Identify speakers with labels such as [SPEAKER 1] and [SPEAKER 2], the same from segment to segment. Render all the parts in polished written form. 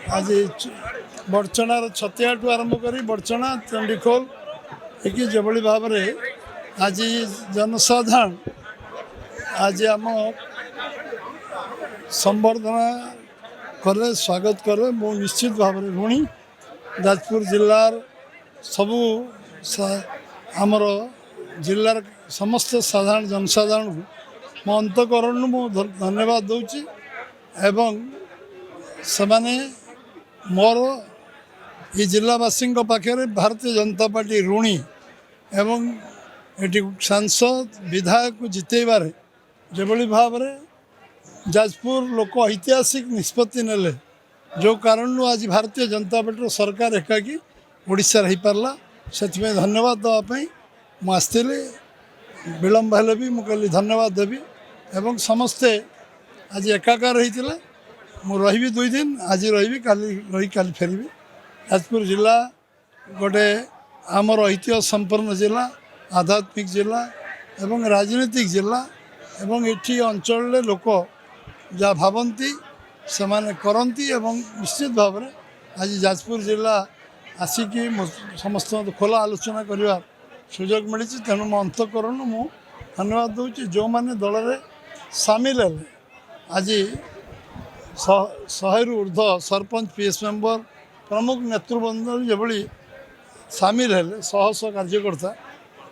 [SPEAKER 1] आज बड़चणार छतिया ठू आरंभ कर बड़चना चंडीखोल एक जबली भाव में आज जनसाधारण आज आम संबर्धना करे स्वागत करे मो निश्चित भाव में ऋणी जाजपुर जिलार सबू आमर जिलार समस्त साधारण जनसाधारण को मो अंतकरण मु धन्यवाद दूची एवं सेमाने मोर ये जिलावासी पाखे भारतीय जनता पार्टी ऋणी एवं ये सांसद विधायक को जितेबार जो भाव में जाजपुर लोक ऐतिहासिक निष्पत्ति नेले जो कारण आज भारतीय जनता पार्टी सरकार एकाकी ओडिशा रही पारला से धन्यवाद देवाई मुझे विलम्ब हेले भी मुझे धन्यवाद देवी एवं समस्ते आज एकाकार रही मु रही 2 दिन आज रही काली फेरबी जाजपुर जिला गोटे आमर ऐतिह्य संपन्न जिला आध्यात्मिक जिला एवं राजनीतिक जिला एवं ये अंचल लोक जहाँ भावती से माने करती एवं निश्चित भाव में आज जाजपुर जिला आसिकी समस्त खोला आलोचना करने सुजोग मिली तेणु मो अंतकरण मु धन्यवाद दूची जो मैंने दल में सामिल है आज 100 रु ऊर्ध सरपंच पीएस मेंबर प्रमुख नेतृवृंद जो सामिल है 100 कार्यकर्ता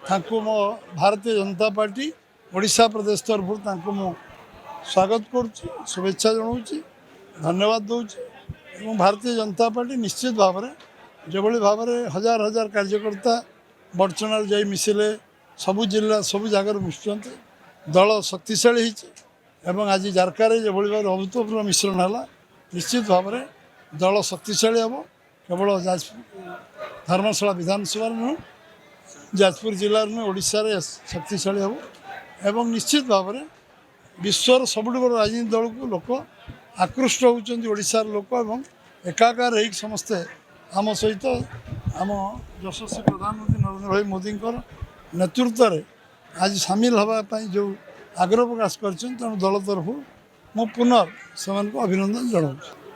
[SPEAKER 1] तांको मो भारतीय जनता पार्टी ओडिशा प्रदेश तरफ मु स्वागत करुच्ची शुभेच्छा जनाऊँगी धन्यवाद दूची भारतीय जनता पार्टी निश्चित भाव में जो भाव में हजार हजार कार्यकर्ता बड़चणार जा मिसिले सबू जिला सबू जगार मिशुंट दल शक्तिशाली एवं आज जारकार जो भाव अभूतपूर्व मिश्रण है निश्चित भाव में दल शक्तिशाली हम केवल जाजपुर धर्मशाला विधानसभा नुह जाजपुर जिले में ओडिशा रे शक्तिशाली हम एवं निश्चित भाव में विश्वर सबुठ बड़ राजनीति दल को लोक आकृष्ट होती ओडिशार लोक एवं एकाकार हो समस्ते आम सहित आम यशस्वी प्रधानमंत्री नरेंद्र भाई मोदी नेतृत्व में आज सामिल होगापी जो आग्रह प्रकाश कर दल तरफ मु पुनर् से अभिनंदन जनाऊँ।